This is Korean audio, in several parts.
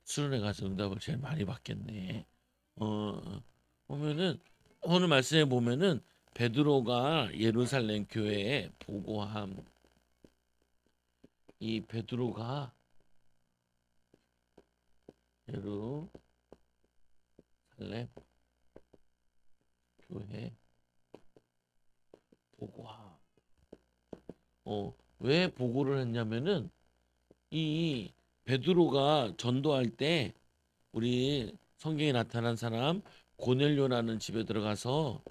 수련회 가서 응답을 제일 많이 받겠네. 어, 보면은 오늘 말씀에 보면은 베드로가 예루살렘 교회에 보고함. 이 베드로가 예루살렘 교회 보고함. 왜 보고를 했냐면은 이 베드로가 전도할 때 우리 성경에 나타난 사람 고넬료라는 집에 들어가서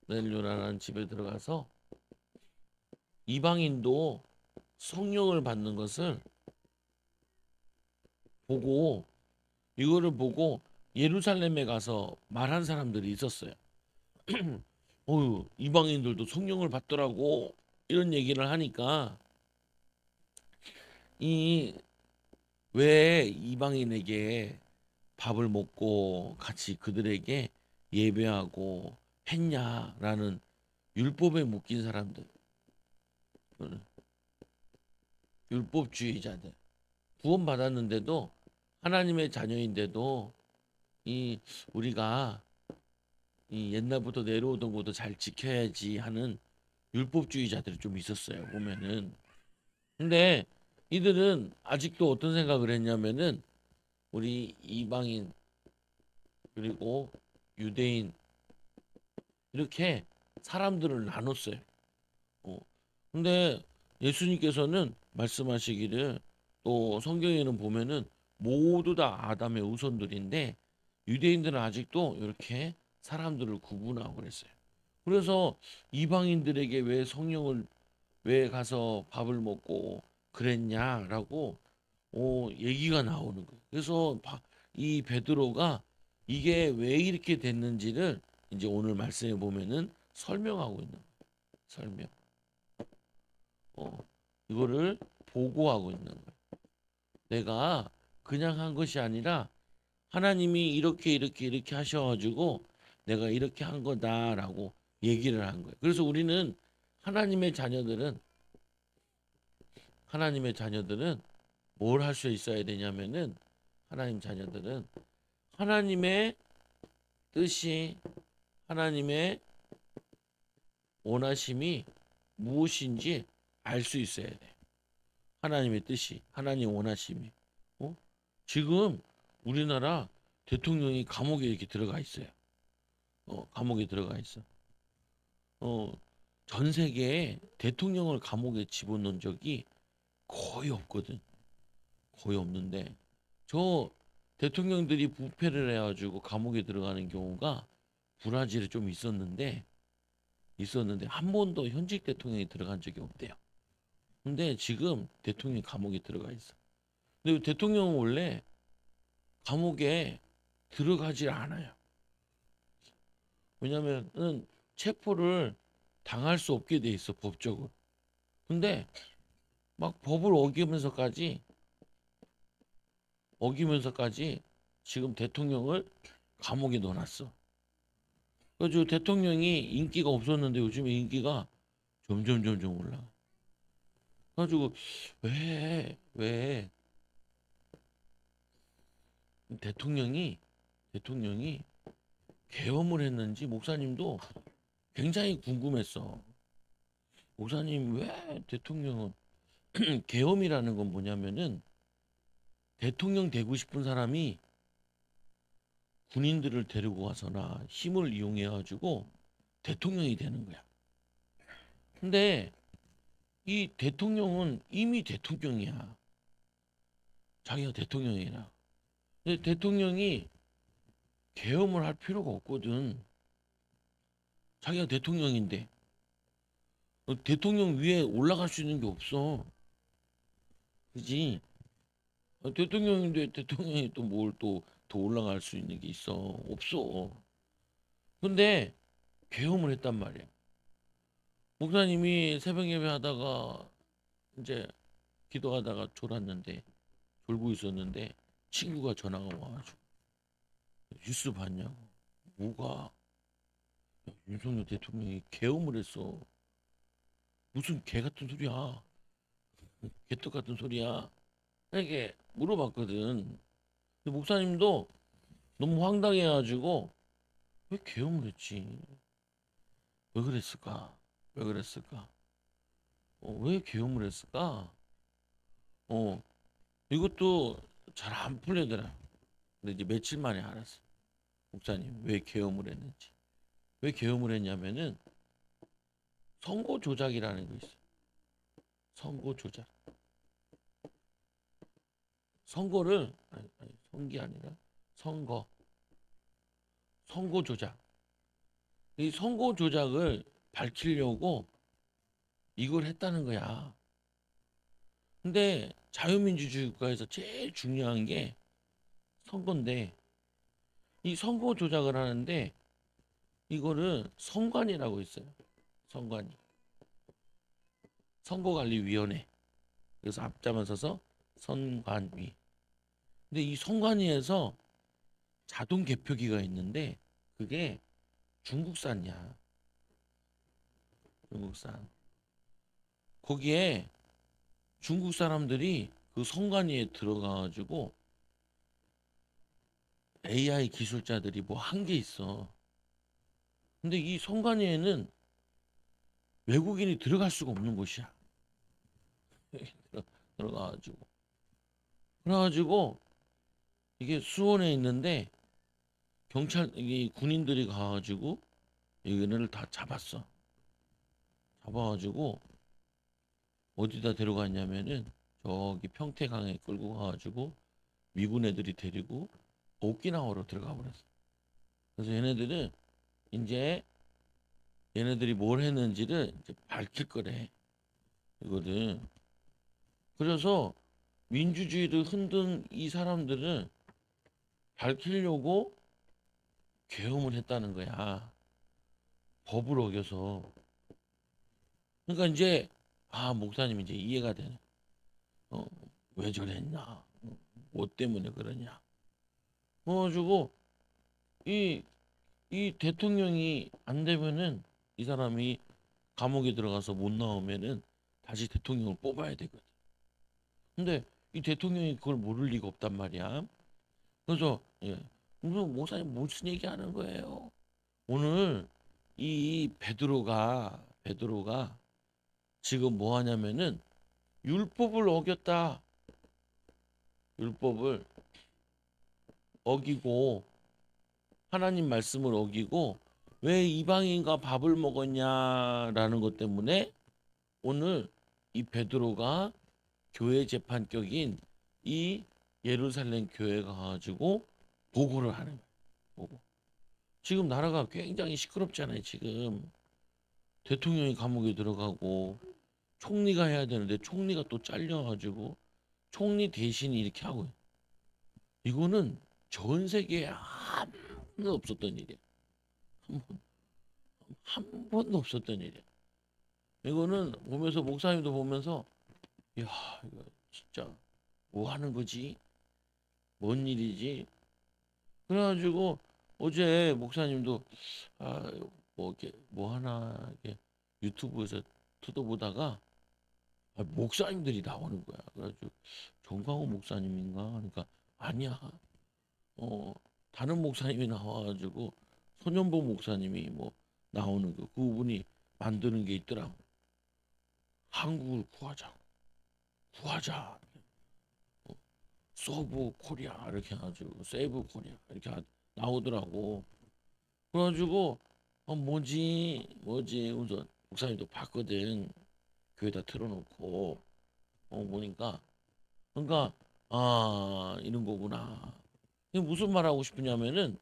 고넬료라는 집에 들어가서 이방인도 성령을 받는 것을 보고 이거를 보고 예루살렘에 가서 말한 사람들이 있었어요. 이방인들도 성령을 받더라고 이런 얘기를 하니까 이 왜 이방인에게 밥을 먹고 같이 그들에게 예배하고 했냐라는 율법에 묶인 사람들, 율법주의자들, 구원 받았는데도 하나님의 자녀인데도 이 우리가 이 옛날부터 내려오던 것도 잘 지켜야지 하는 율법주의자들이 좀 있었어요. 보면은. 근데 이들은 아직도 어떤 생각을 했냐면은 우리 이방인 그리고 유대인 이렇게 사람들을 나눴어요. 어. 근데 예수님께서는 말씀하시기를 또 성경에는 보면은 모두 다 아담의 후손들인데 유대인들은 아직도 이렇게 사람들을 구분하고 그랬어요. 그래서 이방인들에게 왜 성령을 왜 가서 밥을 먹고 그랬냐라고 얘기가 나오는 거예요. 그래서 이 베드로가 이게 왜 이렇게 됐는지를 이제 오늘 말씀해 보면은 설명하고 있는 거예요. 설명. 어, 이거를 보고하고 있는 거예요. 내가 그냥 한 것이 아니라 하나님이 이렇게 하셔가지고 내가 이렇게 한 거다라고 얘기를 한 거예요. 그래서 우리는 하나님의 자녀들은 하나님의 자녀들은 뭘 할 수 있어야 되냐면은 하나님 자녀들은 하나님의 뜻이 하나님의 원하심이 무엇인지 알 수 있어야 돼. 하나님의 뜻이 하나님 원하심이. 어? 지금 우리나라 대통령이 감옥에 이렇게 들어가 있어요. 감옥에 들어가 있어. 어, 전 세계에 대통령을 감옥에 집어넣은 적이 거의 없거든. 거의 없는데 저 대통령들이 부패를 해가지고 감옥에 들어가는 경우가 브라질에 좀 있었는데 한 번도 현직 대통령이 들어간 적이 없대요. 근데 지금 대통령이 감옥에 들어가 있어. 근데 대통령은 원래 감옥에 들어가질 않아요. 왜냐면은 체포를 당할 수 없게 돼 있어 법적으로. 근데 막 법을 어기면서까지 지금 대통령을 감옥에 넣어놨어. 그래가지고 대통령이 인기가 없었는데 요즘에 인기가 점점 올라. 그래가지고 왜 대통령이 계엄을 했는지 목사님도 굉장히 궁금했어. 목사님 왜 대통령은 계엄이라는 건 뭐냐면은 대통령 되고 싶은 사람이 군인들을 데리고 와서나 힘을 이용해 가지고 대통령이 되는 거야. 근데 이 대통령은 이미 대통령이야. 자기가 대통령이라. 근데 대통령이 계엄을 할 필요가 없거든. 자기가 대통령인데 대통령 위에 올라갈 수 있는 게 없어. 그지? 대통령인데 대통령이 또 뭘 또 더 올라갈 수 있는 게 있어? 없어. 근데 계엄을 했단 말이야. 목사님이 새벽 예배 하다가 이제 기도하다가 졸고 있었는데 친구가 전화가 와가지고 뉴스 봤냐고. 뭐가? 야, 윤석열 대통령이 계엄을 했어. 무슨 개 같은 소리야. 개떡 같은 소리야. 이렇게 물어봤거든. 근데 목사님도 너무 황당해가지고 왜 계엄을 했지? 왜 그랬을까? 왜 그랬을까? 왜 계엄을 했을까? 어, 이것도 잘 안 풀리더라. 근데 이제 며칠 만에 알았어. 목사님 왜 계엄을 했는지. 왜 계엄을 했냐면은 선거 조작이라는 거 있어. 선거 조작. 선거를 아니 선기 아니라 선거. 선거 조작. 이 선거 조작을 밝히려고 이걸 했다는 거야. 근데 자유민주주의 국가에서 제일 중요한 게 선거인데 이 선거 조작을 하는데 이거를 선관위라고 있어요. 선관위. 선거관리위원회. 그래서 앞자만 서서 선관위. 근데 이 선관위에서 자동 개표기가 있는데 그게 중국산이야. 중국산. 거기에 중국 사람들이 그 선관위에 들어가가지고 AI 기술자들이 뭐 한 게 있어. 근데 이 선관위에는 외국인이 들어갈 수가 없는 곳이야. 들어가가지고. 그래가지고 이게 수원에 있는데 경찰 이게 군인들이 가가지고 얘네를 다 잡았어. 잡아가지고 어디다 데려갔냐면은 저기 평택항에 끌고 가가지고 미군 애들이 데리고 오키나와로 들어가 버렸어. 그래서 얘네들은 이제 얘네들이 뭘 했는지를 이제 밝힐 거래. 이거를. 그래서 민주주의를 흔든 이 사람들은 밝히려고 계엄을 했다는 거야. 법을 어겨서. 그러니까 이제 목사님 이제 이해가 되네. 어, 왜 저랬냐? 뭐 때문에 그러냐? 그래가지고 이, 이 대통령이 안 되면은 이 사람이 감옥에 들어가서 못 나오면은 다시 대통령을 뽑아야 되거든. 근데 이 대통령이 그걸 모를 리가 없단 말이야. 그래서 무슨 목사님 무슨 얘기하는 거예요? 오늘 이 베드로가 지금 뭐 하냐면은 율법을 어겼다. 율법을 어기고 하나님 말씀을 어기고 왜 이방인과 밥을 먹었냐라는 것 때문에 오늘 이 베드로가 교회 재판격인 이 예루살렘 교회 가가지고 보고를 하는 거예요. 보고. 지금 나라가 굉장히 시끄럽잖아요. 지금 대통령이 감옥에 들어가고 총리가 해야 되는데 총리가 또 잘려가지고 총리 대신이 이렇게 하고 있어요. 이거는 전 세계에 한 번도 없었던 일이야. 한 번, 한 번도 없었던 일이야. 이거는 보면서 목사님도 보면서 야 이거 진짜 뭐 하는 거지? 뭔 일이지? 그래가지고 어제 목사님도 뭐 이렇게 뭐 하나 이렇게 유튜브에서 뜯어보다가 목사님들이 나오는 거야. 그래가지고 정광호 목사님인가? 그러니까 아니야. 어 다른 목사님이 나와가지고 손현보 목사님이 뭐 나오는 거 그분이 만드는 게 있더라. 한국을 구하자. 어, 서브 코리아 이렇게 해가지고 세이브 코리아 이렇게 나오더라고. 그래가지고 뭐지 우선 목사님도 봤거든. 교회다 틀어놓고 보니까 그러니까 이런 거구나. 이게 무슨 말 하고 싶으냐면은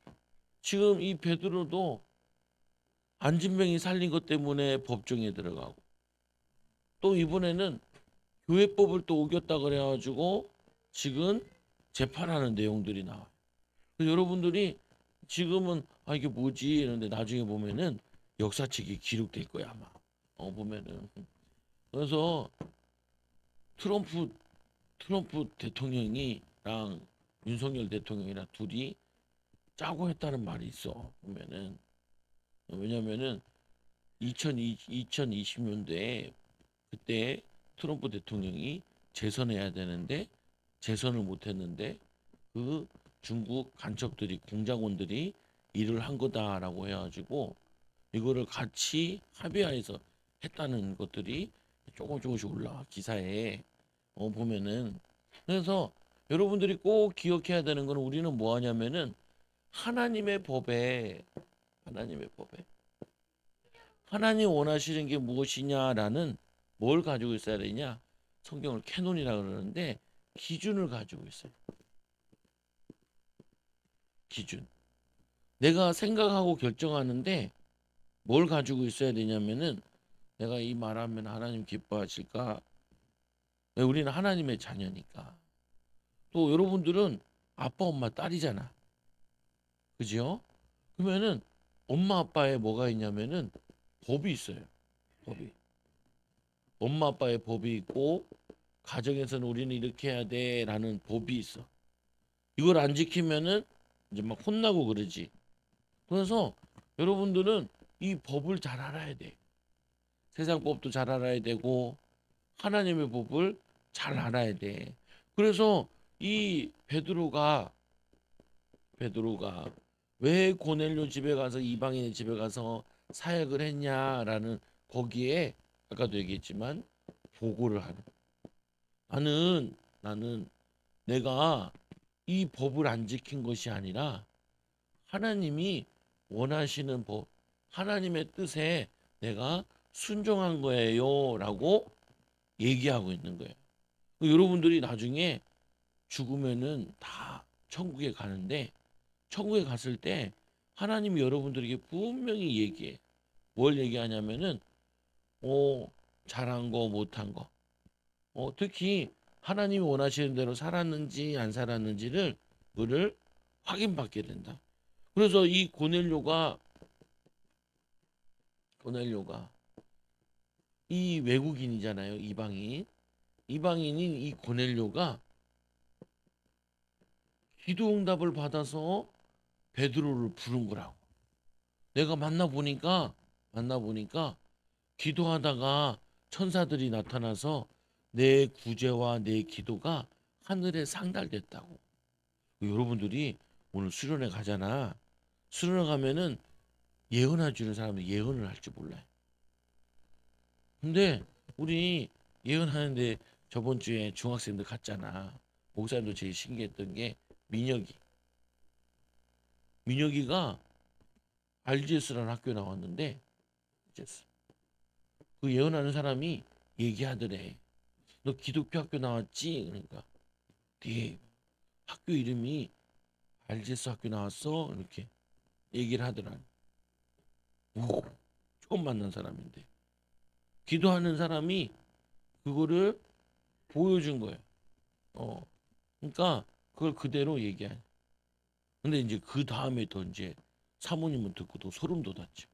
지금 이 베드로도 안진뱅이 살린 것 때문에 법정에 들어가고 또 이번에는 교회법을 또 우겼다 그래가지고 지금 재판하는 내용들이 나와요. 그래서 여러분들이 지금은 이게 뭐지 이런데 나중에 보면은 역사책이 기록될 거야 아마. 보면은 그래서 트럼프 대통령이랑 윤석열 대통령이랑 둘이 짜고 했다는 말이 있어 보면은. 왜냐면은 2020년대에 그때 트럼프 대통령이 재선해야 되는데 재선을 못했는데 그 중국 간첩들이 공작원들이 일을 한 거다라고 해가지고 이거를 같이 합의하에서 했다는 것들이 조금씩 올라와 기사에 보면은. 그래서 여러분들이 꼭 기억해야 되는 거는 우리는 뭐 하냐면은 하나님의 법에 하나님의 법에 하나님 원하시는 게 무엇이냐라는 뭘 가지고 있어야 되냐? 성경을 캐논이라 그러는데 기준을 가지고 있어요. 기준. 내가 생각하고 결정하는데 뭘 가지고 있어야 되냐면은 내가 이 말하면 하나님 기뻐하실까? 왜 우리는 하나님의 자녀니까. 또 여러분들은 아빠, 엄마, 딸이잖아. 그죠? 그러면은 엄마, 아빠에 뭐가 있냐면은 법이 있어요. 법이. 엄마, 아빠의 법이 있고 가정에서는 우리는 이렇게 해야 돼라는 법이 있어. 이걸 안 지키면은 이제 막 혼나고 그러지. 그래서 여러분들은 이 법을 잘 알아야 돼. 세상 법도 잘 알아야 되고 하나님의 법을 잘 알아야 돼. 그래서 이 베드로가 왜 고넬료 집에 가서 이방인의 집에 가서 사역을 했냐라는 거기에 아까도 얘기했지만 보고를 하는. 나는 내가 이 법을 안 지킨 것이 아니라 하나님이 원하시는 법, 하나님의 뜻에 내가 순종한 거예요라고 얘기하고 있는 거예요. 여러분들이 나중에 죽으면은 다 천국에 가는데 천국에 갔을 때 하나님이 여러분들에게 분명히 얘기해. 뭘 얘기하냐면은 잘한 거 못한 거. 특히 하나님이 원하시는 대로 살았는지 안 살았는지를 그를 확인받게 된다. 그래서 이 고넬료가 이 외국인이잖아요. 이방인인 이 고넬료가 기도 응답을 받아서 베드로를 부른 거라고. 내가 만나 보니까 기도하다가 천사들이 나타나서 내 구제와 내 기도가 하늘에 상달됐다고. 여러분들이 오늘 수련회 가잖아. 수련회 가면은 예언해 주는 사람은 예언을 할 줄 몰라요. 근데 우리 예언하는데 저번 주에 중학생들 갔잖아. 목사님도 제일 신기했던 게 민혁이. 민혁이가 RGS라는 학교에 나왔는데 그 예언하는 사람이 얘기하더래. 너 기독교 학교 나왔지? 그러니까 네 학교 이름이 RGS 학교 나왔어? 이렇게 얘기를 하더라. 오, 처음 만난 사람인데 기도하는 사람이 그거를 보여준 거예요. 그러니까 그걸 그대로 얘기해. 근데 이제 그 다음에 더 이제 사모님은 듣고 또 소름 돋았죠.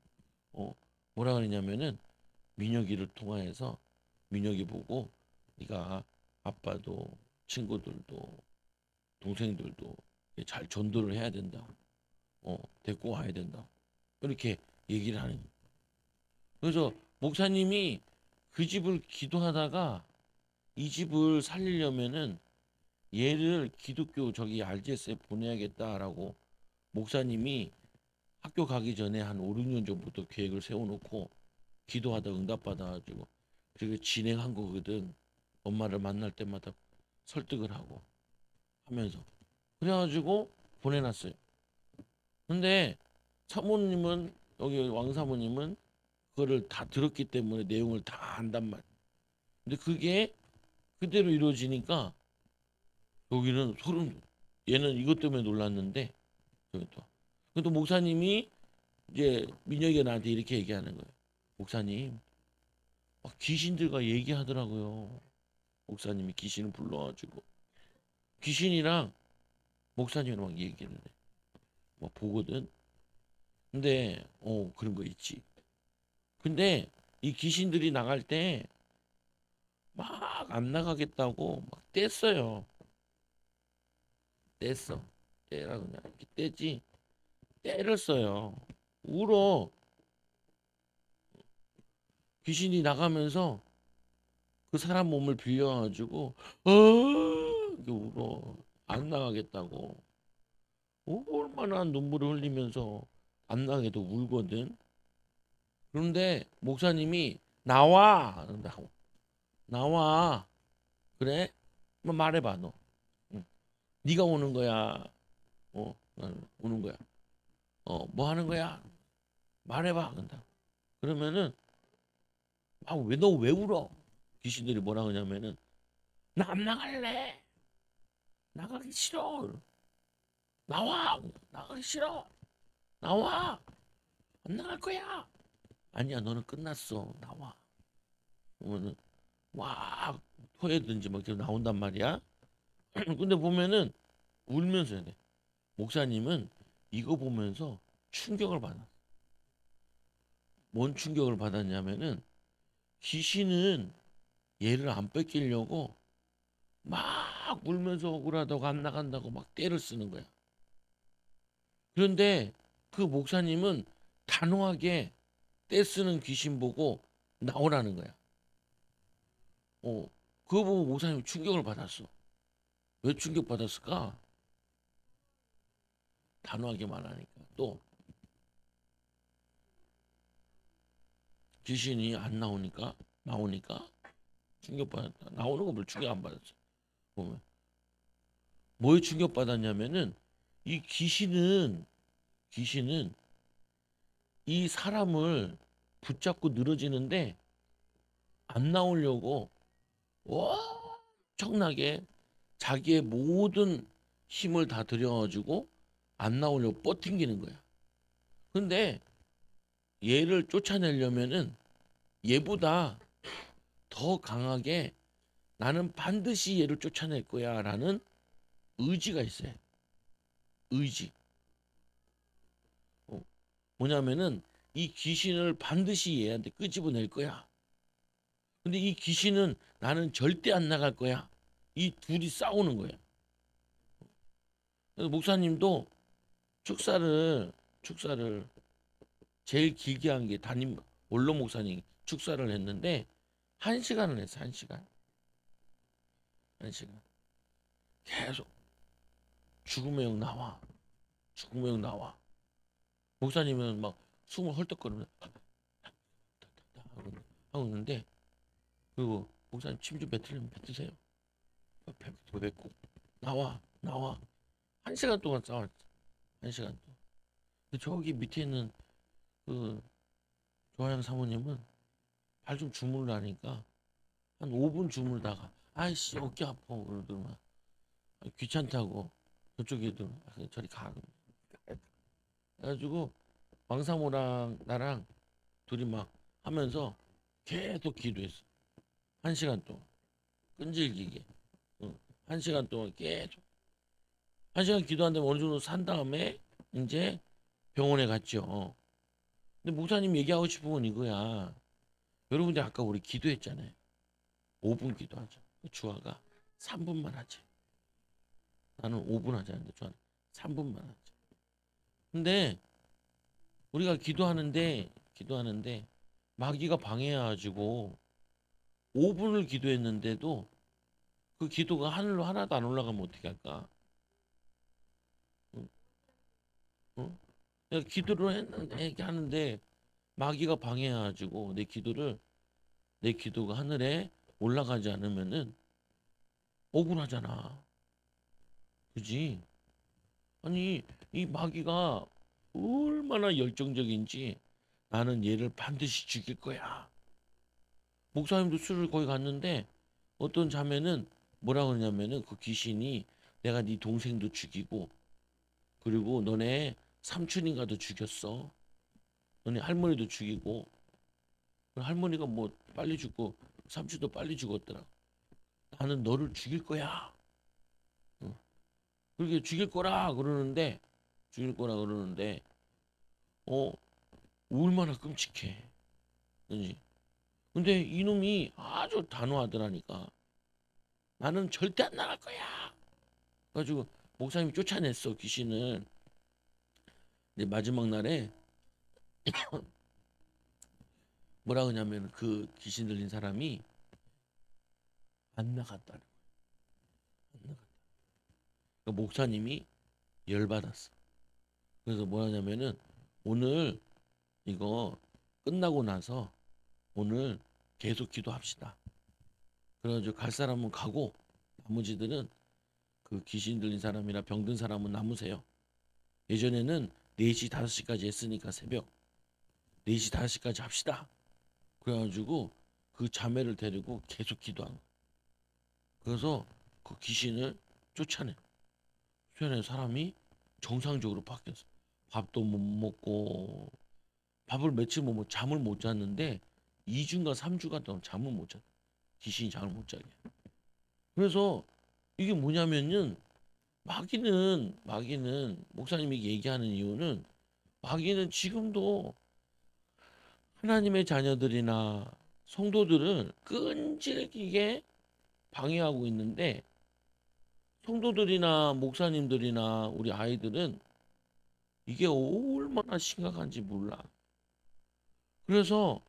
어, 뭐라 그러냐면은 민혁이를 통하여서 민혁이 보고 네가 아빠도 친구들도 동생들도 잘 전도를 해야 된다. 데리고 와야 된다. 이렇게 얘기를 하는 거예요. 그래서 목사님이 그 집을 기도하다가 이 집을 살리려면은 얘를 기독교 저기 RGS에 보내야겠다라고 목사님이 학교 가기 전에 한 5, 6년 전부터 계획을 세워놓고 기도하다 응답받아가지고 그렇게 진행한 거거든. 엄마를 만날 때마다 설득을 하고 하면서 그래가지고 보내놨어요. 근데 사모님은 여기 왕사모님은 그거를 다 들었기 때문에 내용을 다 안단 말. 근데 그게 그대로 이루어지니까 여기는 소름. 얘는 이것 때문에 놀랐는데 저기 또. 그래도 목사님이 이제 민혁이가 나한테 이렇게 얘기하는 거예요. 목사님, 막 귀신들과 얘기하더라고요. 목사님이 귀신을 불러가지고 귀신이랑 목사님이랑 막 얘기를 해. 막 보거든. 근데 그런 거 있지. 근데 이 귀신들이 나갈 때 막 안 나가겠다고 막 뗐어요. 뗐어. 떼라 그냥 이렇게 떼지. 떼를 써요. 울어. 귀신이 나가면서 그 사람 몸을 빌려가지고 이렇게 울어. 안 나가겠다고. 얼마나 눈물을 흘리면서 안 나가게도 울거든. 그런데 목사님이 나와. 나와. 그래? 뭐 말해봐 너. 응. 네가 오는 거야. 나는 우는 거야. 뭐 하는 거야? 말해봐. 근다. 그러면은 왜 너 왜 울어? 귀신들이 뭐라 그러냐면은 나 안 나갈래. 나가기 싫어. 나와. 나가기 싫어. 나와. 안 나갈 거야. 아니야, 너는 끝났어. 나와. 그러면은 와 토해든지 막 이렇게 나온단 말이야. 근데 보면은 울면서 해야 돼. 목사님은 이거 보면서 충격을 받아. 뭔 충격을 받았냐면은 귀신은 얘를 안 뺏기려고 막 울면서 억울하다고 안 나간다고 막 떼를 쓰는 거야. 그런데 그 목사님은 단호하게 떼 쓰는 귀신 보고 나오라는 거야. 그거 보고 목사님이 충격을 받았어. 왜 충격 받았을까? 단호하게 말하니까. 또 귀신이 안 나오니까 충격받았다. 나오는 거 뭘 충격 안 받았어. 보면 뭐에 충격받았냐면은 이 귀신은 이 사람을 붙잡고 늘어지는데 안 나오려고 엄청나게 자기의 모든 힘을 다 들여가지고 안 나오려고 뻗팅기는 거야. 근데 얘를 쫓아내려면은 얘보다 더 강하게 나는 반드시 얘를 쫓아낼 거야라는 의지가 있어요. 의지. 어, 뭐냐면은 이 귀신을 반드시 얘한테 끄집어낼 거야. 근데 이 귀신은 나는 절대 안 나갈 거야. 이 둘이 싸우는 거야. 그래서 목사님도 축사를 제일 길게 한 게 담임 원로 목사님 축사를 했는데 1시간을 했어. 1시간. 1시간. 계속 죽음의 영 나와. 죽음의 영 나와. 목사님은 막 숨을 헐떡거리면서 하고 있는데 그리고 목사님 침 좀 뱉으려면 뱉으세요. 뱉고 나와. 1시간 동안 싸웠지. 1시간 동안. 근데 저기 밑에 있는 그 조하영 사모님은 발 좀 주물라니까 한 5분 주물다가 아이씨 어깨 아파 그러더만 귀찮다고 저쪽 애들 저리 가 그래가지고 왕사모랑 나랑 둘이 막 하면서 계속 기도했어. 1시간 동안 끈질기게. 응. 1시간 동안 계속 1시간 기도한 다음에 어느 정도 산 다음에 이제 병원에 갔죠. 근데 목사님 얘기하고 싶은 건 이거야. 여러분들 아까 우리 기도했잖아요. 5분 기도하자. 주아가 3분만 하지. 나는 5분 하자는데 주아는 3분만 하지. 근데 우리가 기도하는데 마귀가 방해해가지고 5분을 기도했는데도 그 기도가 하늘로 하나도 안 올라가면 어떻게 할까? 응? 응? 내가 기도를 했는데 하는데 마귀가 방해해가지고 내 기도가 하늘에 올라가지 않으면은 억울하잖아. 그지? 아니 이 마귀가 얼마나 열정적인지 나는 얘를 반드시 죽일 거야. 목사님도 술을 거기 갔는데 어떤 자매는 뭐라 그러냐면은 그 귀신이 내가 네 동생도 죽이고 그리고 너네 삼촌인가도 죽였어. 너네 할머니도 죽이고 할머니가 뭐 빨리 죽고 삼촌도 빨리 죽었더라. 나는 너를 죽일 거야. 어. 그렇게 죽일 거라 그러는데 어 얼마나 끔찍해. 그지? 근데 이놈이 아주 단호하더라니까. 나는 절대 안 나갈 거야. 그래가지고 목사님이 쫓아냈어 귀신을. 근데 마지막 날에 뭐라 그러냐면 그 귀신 들린 사람이 안 나갔다는 거야. 안 나갔다. 그 목사님이 열받았어. 그래서 뭐하냐면은 오늘 이거 끝나고 나서 오늘 계속 기도합시다. 그래가지고 갈 사람은 가고 나머지들은 그 귀신 들린 사람이나 병든 사람은 남으세요. 예전에는 4시 5시까지 했으니까 새벽 4시 5시까지 합시다. 그래가지고 그 자매를 데리고 계속 기도한 거야. 그래서 그 귀신을 쫓아내. 쫓아낸 사람이 정상적으로 바뀌었어. 밥도 못 먹고 밥을 며칠 못 먹고 잠을 못 잤는데 2주인가 3주가 동안 잠을 못 잤. 귀신이 잠을 못 자게. 그래서 이게 뭐냐면은 마귀는 목사님이 얘기하는 이유는 마귀는 지금도 하나님의 자녀들이나 성도들을 끈질기게 방해하고 있는데 성도들이나 목사님들이나 우리 아이들은 이게 얼마나 심각한지 몰라. 그래서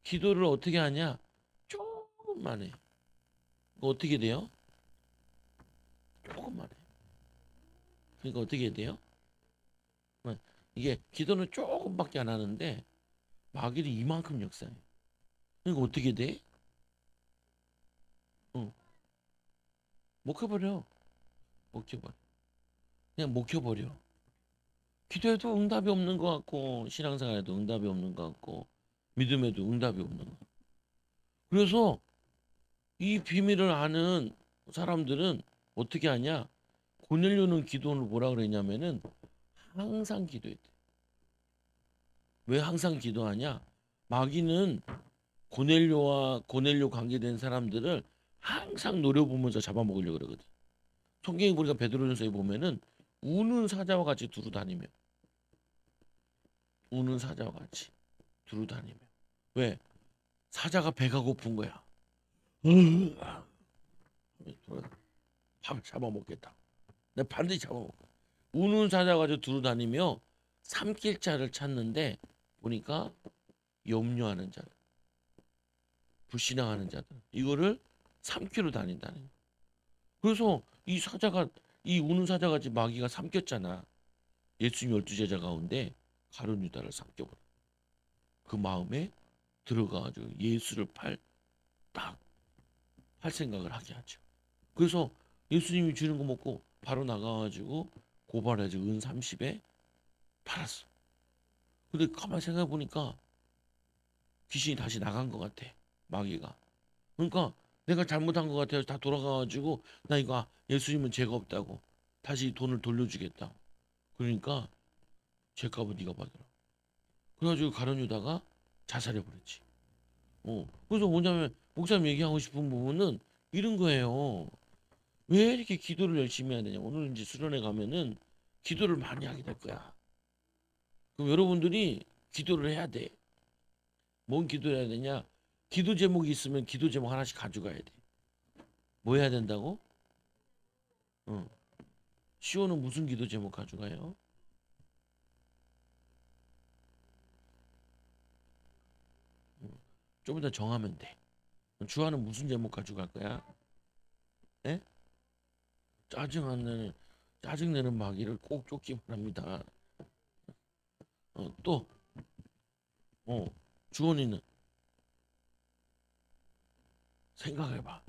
기도를 어떻게 하냐? 조금만 해. 어떻게 돼요? 조금만 해. 그러니까 어떻게 돼요? 이게 기도는 조금밖에 안 하는데 마귀는 이만큼 역사해. 그러니까 어떻게 돼? 응. 못 켜버려. 못 켜버려. 그냥 못 켜버려. 기도해도 응답이 없는 것 같고 신앙생활에도 응답이 없는 것 같고 믿음에도 응답이 없는 것 같고. 그래서 이 비밀을 아는 사람들은 어떻게 하냐? 고넬료는 기도를 뭐라 그랬냐면은 항상 기도했대. 왜 항상 기도하냐? 마귀는 고넬료와 고넬료 관계된 사람들을 항상 노려보면서 잡아먹으려고 그러거든. 성경에 보니까 베드로전서에 보면은 우는 사자와 같이 두루 다니며 우는 사자와 같이 두루 다니며 왜? 사자가 배가 고픈 거야. 밥을 잡아먹겠다. 내가 반드시 잡아먹고 우는 사자와 같이 두루 다니며 삼킬 자를 찾는데 보니까 염려하는 자들 불신앙하는 자들 이거를 삼키러 다닌다는 거야. 그래서 이 우는 사자같이 마귀가 삼켰잖아. 예수님 12제자 가운데 가룟 유다를 삼켜버려. 그 마음에 들어가가지고 예수를 딱 팔 생각을 하게 하죠. 그래서 예수님이 주는 거 먹고 바로 나가가지고 고발해서 은 30에 팔았어. 근데 가만히 생각해 보니까 귀신이 다시 나간 것 같아. 마귀가. 그러니까 내가 잘못한 것 같아서 다 돌아가가지고 나 이거 예수님은 죄가 없다고 다시 돈을 돌려주겠다. 그러니까 죄값은 네가 받으라. 그래가지고 가룟 유다가 자살해버렸지. 그래서 뭐냐면 목사님 얘기하고 싶은 부분은 이런 거예요. 왜 이렇게 기도를 열심히 해야 되냐. 오늘 이제 수련회 가면은 기도를 많이 하게 될 거야. 그럼 여러분들이 기도를 해야 돼. 뭔 기도를 해야 되냐? 기도 제목이 있으면 기도 제목 하나씩 가져가야 돼. 뭐 해야 된다고? 어. 시오는 무슨 기도 제목 가져가요? 좀 이따 정하면 돼. 주아는 무슨 제목 가져갈 거야? 에? 짜증내는 마귀를 꼭 쫓기만 합니다. 또, 어, 주원이는 생각해봐.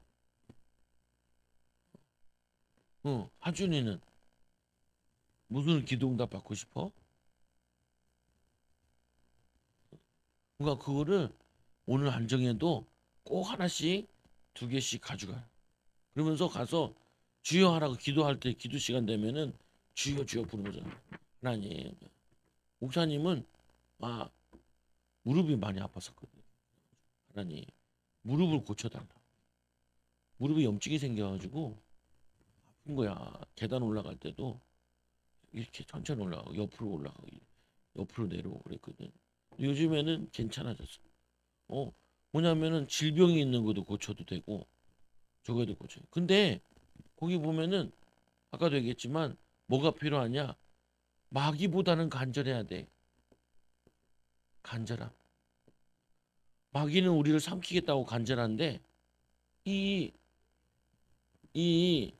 하준이는 무슨 기도응답 받고 싶어? 그러니까 그거를 오늘 안 정해도 꼭 하나씩 2개씩 가져가. 그러면서 가서 주여 하라고 기도할 때 기도 시간 되면은 주여 주여 부르면서 하나님. 목사님은 아 무릎이 많이 아팠었거든. 하나님 무릎을 고쳐달라. 무릎이 염증이 생겨가지고 아픈 거야. 계단 올라갈 때도 이렇게 천천히 올라가고 옆으로 올라가고 옆으로 내려오고 그랬거든. 요즘에는 괜찮아졌어. 어 뭐냐면은 질병이 있는 것도 고쳐도 되고 저거도 고쳐. 근데 거기 보면은 아까도 얘기했지만 뭐가 필요하냐? 마귀보다는 간절해야 돼. 간절함. 마귀는 우리를 삼키겠다고 간절한데 이 이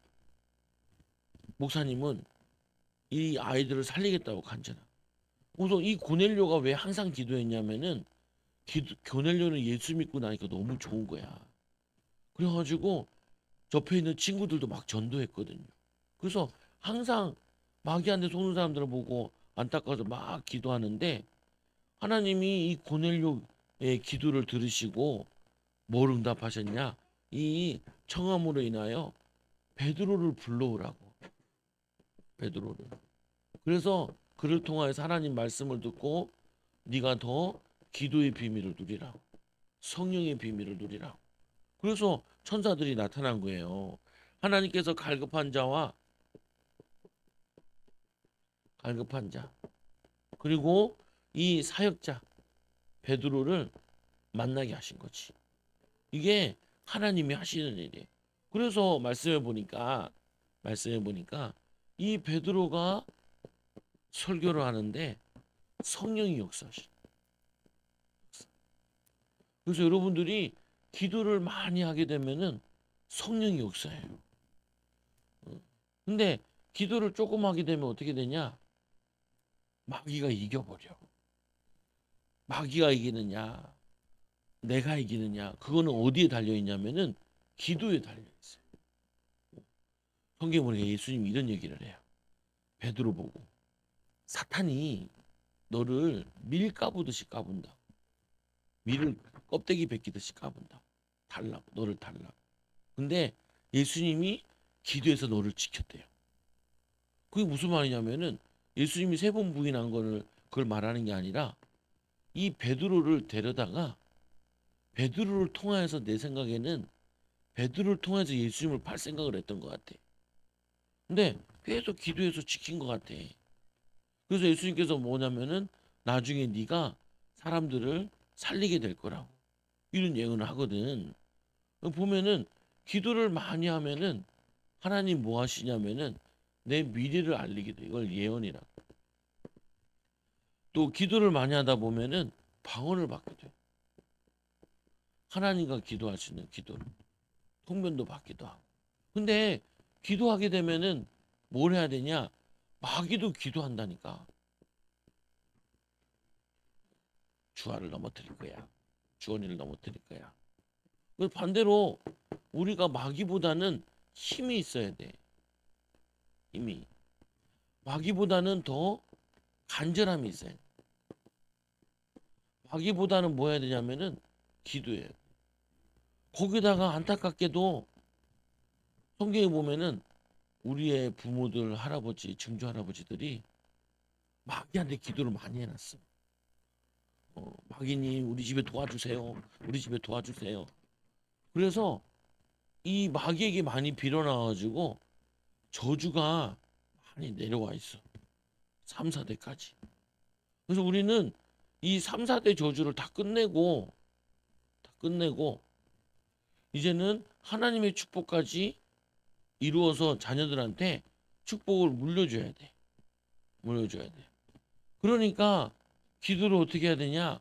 목사님은 이 아이들을 살리겠다고 간절하. 그래서 이 고넬료가 왜 항상 기도했냐면은 고넬료는 예수 믿고 나니까 너무 좋은 거야. 그래가지고 옆에 있는 친구들도 막 전도했거든요. 그래서 항상 마귀한테 속는 사람들을 보고 안타까워서 막 기도하는데 하나님이 이 고넬료의 기도를 들으시고 뭘 응답하셨냐? 이 청함으로 인하여 베드로를 불러오라고. 베드로를. 그래서 그를 통하여서 하나님 말씀을 듣고 네가 더 기도의 비밀을 누리라. 성령의 비밀을 누리라. 그래서 천사들이 나타난 거예요. 하나님께서 갈급한 자 그리고 이 사역자 베드로를 만나게 하신 거지. 이게 하나님이 하시는 일이에요. 그래서 말씀해 보니까 이 베드로가 설교를 하는데 성령이 역사하시. 그래서 여러분들이 기도를 많이 하게 되면은 성령이 역사해요. 근데 기도를 조금 하게 되면 어떻게 되냐? 마귀가 이겨버려. 마귀가 이기느냐, 내가 이기느냐, 그거는 어디에 달려 있냐면은 기도에 달려 있어요. 성경에 보니까 예수님이 이런 얘기를 해요. 베드로 보고 사탄이 너를 밀 까부듯이 까분다. 밀을 껍데기 벗기듯이 까분다. 달라고, 너를 달라고. 근데 예수님이 기도해서 너를 지켰대요. 그게 무슨 말이냐면은 예수님이 3번 부인한 거를 그걸 말하는 게 아니라 이 베드로를 데려다가 베드로를 통하여서 내 생각에는 베드로를 통해서 예수님을 팔 생각을 했던 것 같아. 근데 계속 기도해서 지킨 것 같아. 그래서 예수님께서 뭐냐면은 나중에 네가 사람들을 살리게 될 거라고 이런 예언을 하거든. 보면은 기도를 많이 하면은 하나님 뭐 하시냐면은 내 미래를 알리게 돼. 이걸 예언이라. 또 기도를 많이 하다 보면은 방언을 받게 돼. 하나님과 기도할 수 있는 기도, 통변도 받기도 하고. 근데 기도하게 되면은 뭘 해야 되냐? 마귀도 기도한다니까. 주화를 넘어뜨릴 거야. 주원이를 넘어뜨릴 거야. 반대로 우리가 마귀보다는 힘이 있어야 돼. 힘이. 마귀보다는 더 간절함이 있어야 돼. 마귀보다는 뭐 해야 되냐면은 기도해요. 거기다가 안타깝게도 성경에 보면은 우리의 부모들, 할아버지, 증조 할아버지들이 마귀한테 기도를 많이 해놨어. 마귀님 우리 집에 도와주세요. 우리 집에 도와주세요. 그래서 이 마귀에게 많이 빌어나가지고 저주가 많이 내려와 있어. 3, 4대까지. 그래서 우리는 이 3, 4대 저주를 다 끝내고 이제는 하나님의 축복까지 이루어서 자녀들한테 축복을 물려줘야 돼. 물려줘야 돼. 그러니까 기도를 어떻게 해야 되냐?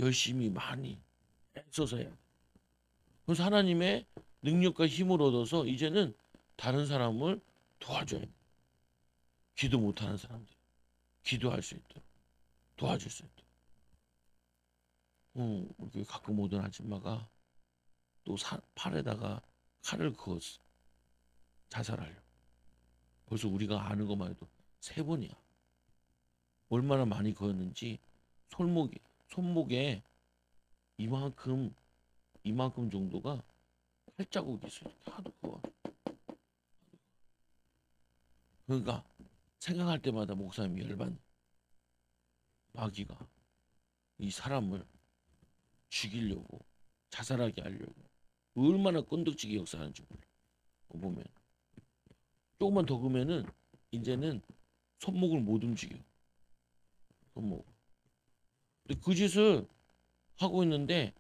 열심히 많이 애써서 해야 돼. 그래서 하나님의 능력과 힘을 얻어서 이제는 다른 사람을 도와줘야 돼. 기도 못하는 사람들 기도할 수 있도록 도와줄 수 있도록. 우리 가끔 오던 아줌마가 또 팔에다가 칼을 그었어. 자살하려고. 벌써 우리가 아는 것만 해도 3번이야. 얼마나 많이 그었는지 손목에 이만큼 정도가 칼자국이 있어. 이렇게 하도 그어. 그러니까 생각할 때마다 목사님이 열받는. 마귀가 이 사람을 죽이려고 자살하게 하려고 얼마나 끈덕지게 역사하는지 몰라. 보면 조금만 더 그면은 이제는 손목을 못 움직여. 손목. 근데 그 짓을 하고 있는데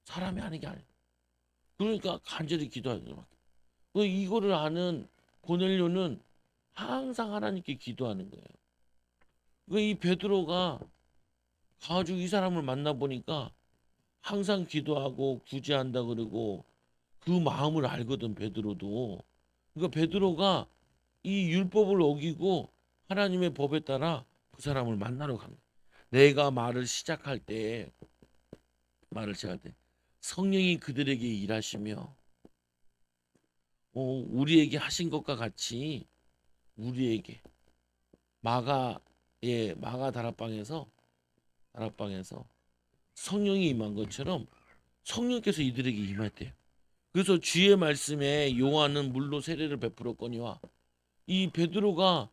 사람이 하는 게 아니야. 그러니까 간절히 기도해야 돼. 이거를 아는 고넬료는 항상 하나님께 기도하는 거예요. 이 베드로가 가지고 이 사람을 만나 보니까 항상 기도하고 구제한다 그러고 그 마음을 알거든 베드로도. 그러니까 베드로가 이 율법을 어기고 하나님의 법에 따라 그 사람을 만나러 간 거예요. 내가 말을 시작할 때 성령이 그들에게 일하시며 우리에게 하신 것과 같이 우리에게 마가 다락방에서 성령이 임한 것처럼 성령께서 이들에게 임했대요. 그래서 주의 말씀에 요한은 물로 세례를 베풀었거니와 이 베드로가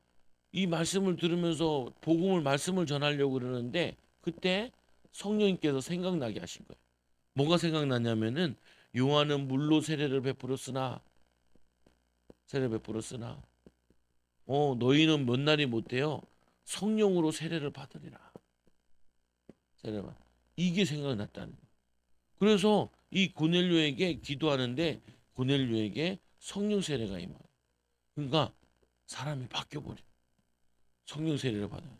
이 말씀을 들으면서 말씀을 전하려고 그러는데 그때 성령님께서 생각나게 하신 거예요. 뭐가 생각나냐면은 요한은 물로 세례 베풀었으나 너희는 몇 날이 못되어 성령으로 세례를 받으리라. 이게 생각났다는 거예요. 그래서 이 고넬료에게 기도하는데 고넬료에게 성령 세례가 임해요. 그러니까 사람이 바뀌어버려. 성령 세례를 받아요.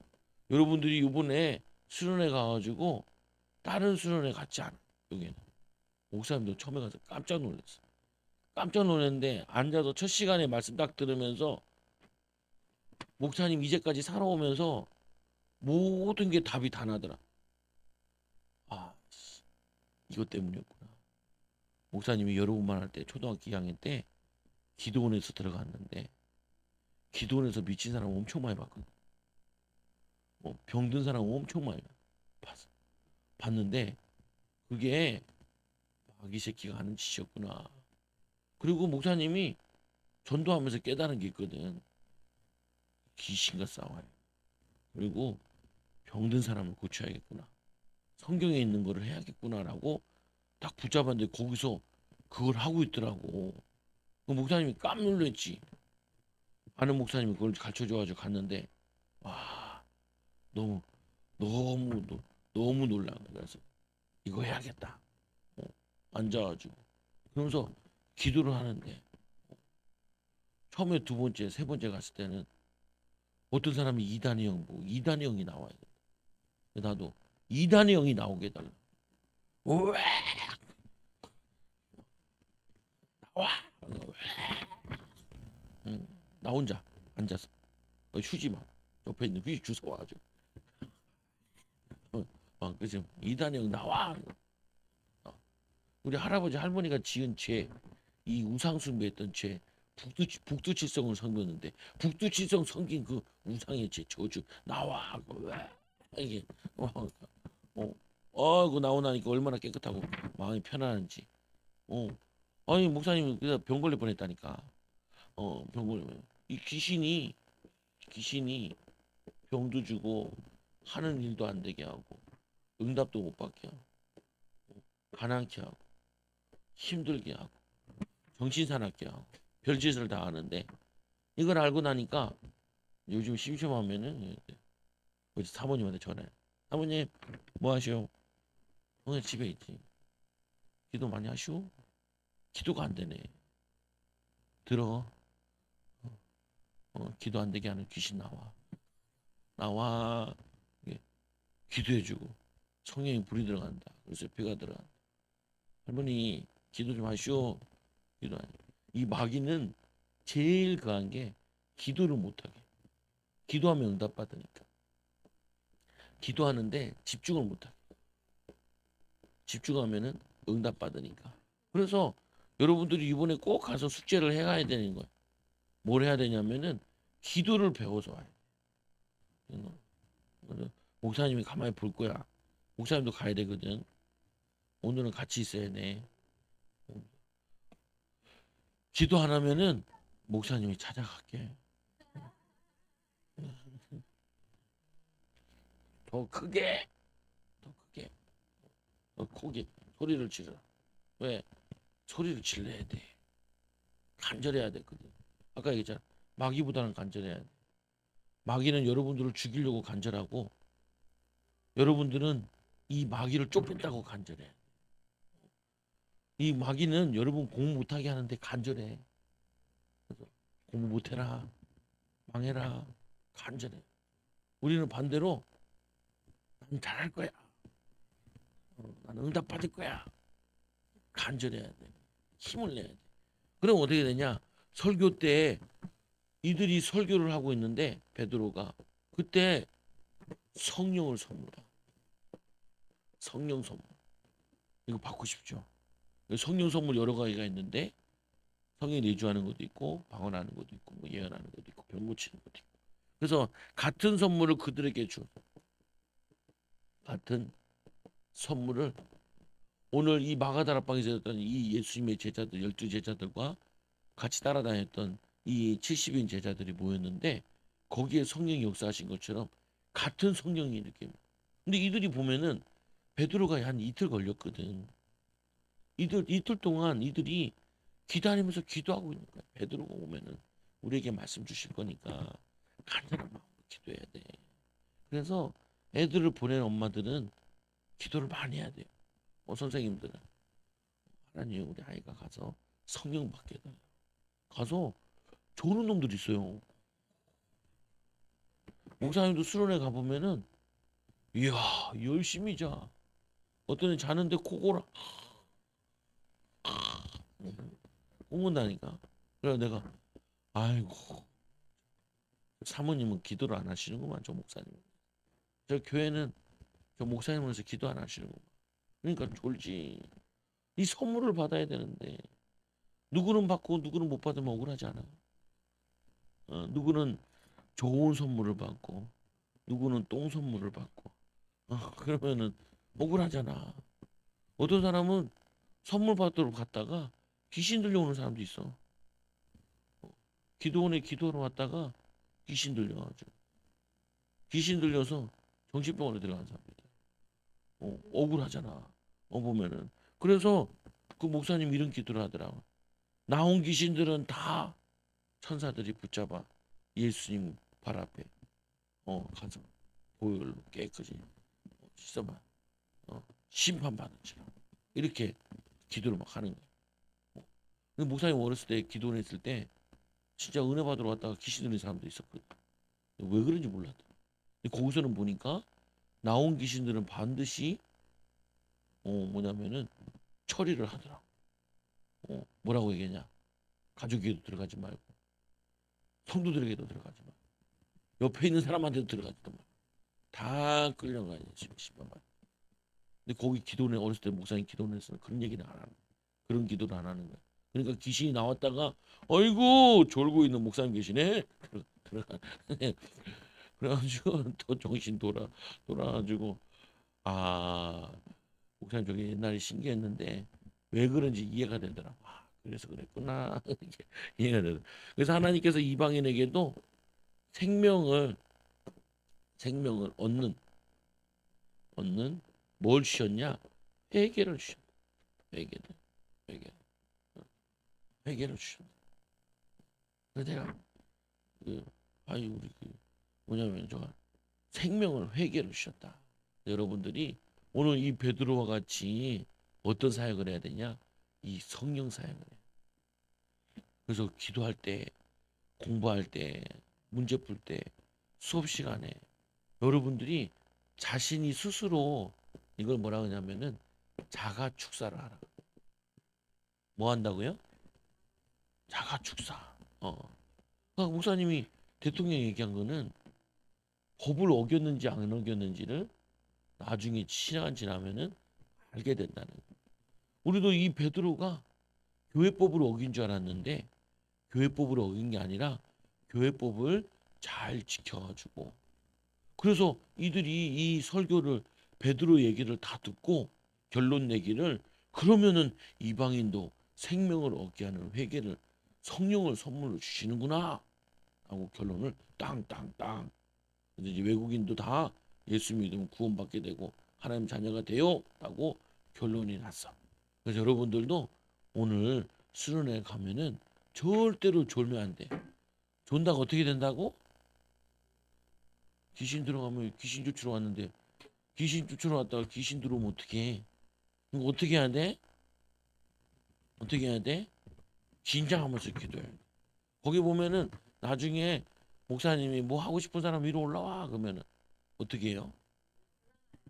여러분들이 이번에 수련회 가가지고 다른 수련회 갔지 않아. 여기는 목사님도 처음에 가서 깜짝 놀랐어. 깜짝 놀랐는데 앉아서 첫 시간에 말씀 딱 들으면서 목사님 이제까지 살아오면서 모든 게 답이 다 나더라. 아, 이것 때문이었구나. 목사님이 여러분만 할 때 초등학교 2학년 때 기도원에서 들어갔는데 기도원에서 미친 사람 엄청 많이 봤거든. 병든 사람 엄청 많이 봤는데 그게 마귀 새끼가 하는 짓이었구나. 그리고 목사님이 전도하면서 깨달은 게 있거든. 귀신과 싸워요. 그리고 병든 사람을 고쳐야겠구나. 성경에 있는 거를 해야겠구나라고 딱 붙잡았는데 거기서 그걸 하고 있더라고. 그 목사님이 깜 놀랐지. 아는 목사님이 그걸 가르쳐줘가지고 갔는데 와 너무 너무 너무 놀란 거야. 그래서 이거 해야겠다. 앉아가지고 그러면서 기도를 하는데 처음에 두 번째, 세 번째 갔을 때는 어떤 사람이 이단의 영이 나와요. 나도 이단의 영이 나오게 해달라. 왜 나와? 나 혼자 앉아서 휴지만 옆에 있는 휴지 주워와가지고 그래서 이단의 영 나와. 우리 할아버지 할머니가 지은 죄, 이 우상 숭배했던 죄, 북두칠성을 섬겼는데 북두칠성 섬긴 그 우상의 죄 저주 나와. 이게 그거 나오고 나니까 얼마나 깨끗하고 마음이 편안한지. 아니 목사님이 그래서 병 걸릴 뻔했다니까. 병 걸리면 이 귀신이 병도 주고 하는 일도 안 되게 하고 응답도 못 받게 하고 가난케 하고 힘들게 하고 정신 사납게 하고 별짓을 다 하는데 이걸 알고 나니까 요즘 심심하면은 우리 사모님한테 전화해. 사모님 뭐 하시오? 오늘 집에 있지. 기도 많이 하시오? 기도가 안 되네. 들어. 기도 안 되게 하는 귀신 나와. 예, 기도해주고 성령이 불이 들어간다. 그래서 배가 들어간다. 할머니 기도 좀 하시오. 이 마귀는 제일 강한 게 기도를 못하게. 기도하면 응답받으니까. 기도하는데 집중을 못하게. 집중하면은 응답받으니까. 그래서 여러분들이 이번에 꼭 가서 숙제를 해가야 되는 거예요. 뭘 해야 되냐면은 기도를 배워서 와요. 목사님이 가만히 볼 거야. 목사님도 가야 되거든. 오늘은 같이 있어야 돼. 기도 안 하면은 목사님이 찾아갈게. 더 크게, 더 크게 소리를 지르라. 왜? 소리를 질러야 돼. 간절해야 되거든. 아까 얘기했잖아. 마귀보다는 간절해야 돼. 마귀는 여러분들을 죽이려고 간절하고 여러분들은 이 마귀를 쫓겠다고 간절해. 이 마귀는 여러분 공부 못하게 하는데 간절해. 그래서 공부 못해라, 망해라, 간절해. 우리는 반대로 난 잘할 거야. 나는 응답 받을 거야. 간절해야 돼. 힘을 내야 돼. 그럼 어떻게 되냐? 설교 때 이들이 설교를 하고 있는데 베드로가 그때 성령을 선물해. 성령 선물. 이거 받고 싶죠. 성령 선물 여러 가지가 있는데 성령 내주하는 것도 있고 방언하는 것도 있고 뭐 예언하는 것도 있고 병 고치는 것도 있고. 그래서 같은 선물을 그들에게 줘. 같은 선물을 오늘 이 마가다락방에서 했던 이 예수님의 제자들 12제자들과 같이 따라다녔던 이 70인 제자들이 모였는데 거기에 성령이 역사하신 것처럼 같은 성령이 이렇게. 근데 이들이 보면은 베드로가 한 이틀 걸렸거든. 이틀 동안 이들이 기다리면서 기도하고 있는 거야. 베드로가 오면은 우리에게 말씀 주실 거니까 간절한 마음으로 기도해야 돼. 그래서 애들을 보낸 엄마들은 기도를 많이 해야 돼요. 선생님들은 하나님 우리 아이가 가서 성령 받게 해달라. 가서 조는 놈들 있어요. 목사님도 수련회 가보면은 이야 열심히 자. 어떤 애 자는데 코골아. 웅은다니까. 그래서 내가 아이고 사모님은 기도를 안 하시는구만 저 목사님. 저 교회는 저 목사님으로서 기도 안 하시는구만. 그러니까 졸지. 이 선물을 받아야 되는데 누구는 받고 누구는 못 받으면 억울하지 않아? 누구는 좋은 선물을 받고 누구는 똥 선물을 받고 그러면은 억울하잖아. 어떤 사람은 선물 받으러 갔다가 귀신 들려오는 사람도 있어. 기도원에 기도하러 왔다가 귀신 들려가지고 귀신 들려서 정신병원에 들어간 사람이다. 억울하잖아. 보면은 그래서 그 목사님 이런 기도를 하더라고. 나온 귀신들은 다 천사들이 붙잡아 예수님 발 앞에 가서 보혈로 깨끗이 씻어봐 심판받은지라 이렇게 기도를 막 하는 거야. 근데 목사님 어렸을 때 기도를 했을 때 진짜 은혜 받으러 왔다가 귀신 들린 사람도 있었거든. 왜 그런지 몰랐다. 근데 거기서는 보니까 나온 귀신들은 반드시 뭐냐면은 처리를 하더라. 뭐라고 얘기하냐? 가족에게도 들어가지 말고 성도들에게도 들어가지 말고 옆에 있는 사람한테도 들어가지도 말고 다 끌려가야 심판만. 근데 거기 기도는 어렸을 때 목사님 기도는 했으나 그런 얘기는 안 하는. 그런 기도를 안 하는 거야. 그러니까 귀신이 나왔다가 어이구 졸고 있는 목사님 계시네. 그래가지고 또 정신 돌아가지고 아 목사님 저기 옛날에 신기했는데 왜 그런지 이해가 되더라. 그래서 그랬구나. 이렇게 이해가 되더라. 그래서 하나님께서 이방인에게도 생명을 얻는 뭘 주셨냐? 회개를 주셨다. 회개를 회개 회개를 주셨다. 그래서 내가 우리 뭐냐면 저 생명을 회개를 주셨다. 여러분들이 오늘 이 베드로와 같이 어떤 사역을 해야 되냐? 이 성령 사역을 해. 그래서 기도할 때, 공부할 때, 문제 풀 때, 수업 시간에 여러분들이 자신이 스스로 이걸 뭐라 하냐면은 자가 축사를 하라. 뭐 한다고요? 자가 축사. 그러니까 목사님이 대통령이 얘기한 거는 법을 어겼는지 안 어겼는지를 나중에 시간 지나면은 알게 된다는 거예요. 우리도 이 베드로가 교회법을 어긴 줄 알았는데 교회법을 어긴 게 아니라 교회법을 잘 지켜가지고 그래서 이들이 이 설교를 베드로 얘기를 다 듣고 결론 내기를 그러면은 이방인도 생명을 얻게 하는 회개를 성령을 선물로 주시는구나 하고 결론을 땅땅땅. 근데 이제 외국인도 다 예수 믿으면 구원받게 되고 하나님 자녀가 돼요 라고 결론이 났어. 그래서 여러분들도 오늘 수련회 가면은 절대로 졸면 안 돼. 존다가 어떻게 된다고? 귀신 들어가면 귀신 쫓으러 왔는데 귀신 쫓으러 왔다가 귀신 들어오면 어떻게 해? 이거 어떻게 해야 돼? 어떻게 해야 돼? 긴장하면서 기도해. 거기 보면은 나중에 목사님이 뭐 하고 싶은 사람 위로 올라와 그러면은 어떻게 해요?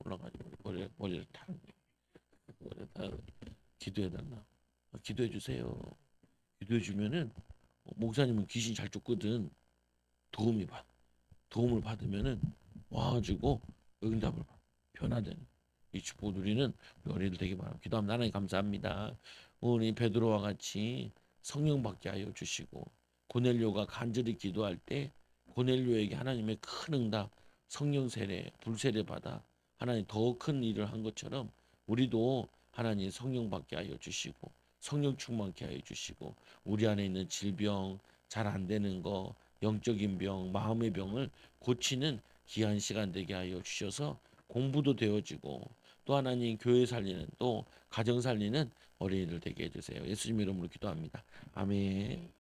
올라가지고 머리를 탁 기도해 달라. 기도해 주세요. 기도해 주면은 목사님은 귀신 잘 쫓거든. 도움을 받으면은 와가지고 응답을 변화되는 이 축복 누리는 우리 어린이들 되게 많아요. 기도합니다. 하나님 감사합니다. 우리 베드로와 같이 성령 받게 하여 주시고 고넬료가 간절히 기도할 때 고넬료에게 하나님의 큰 응답, 성령 세례, 불세례 받아 하나님 더 큰 일을 한 것처럼 우리도 하나님 성령 받게 하여 주시고 성령 충만케 하여 주시고 우리 안에 있는 질병, 잘 안 되는 거, 영적인 병, 마음의 병을 고치는 귀한 시간 되게 하여 주셔서 공부도 되어지고 또 하나님 교회 살리는 또 가정 살리는 어린이들 되게 해주세요. 예수님 이름으로 기도합니다. 아멘.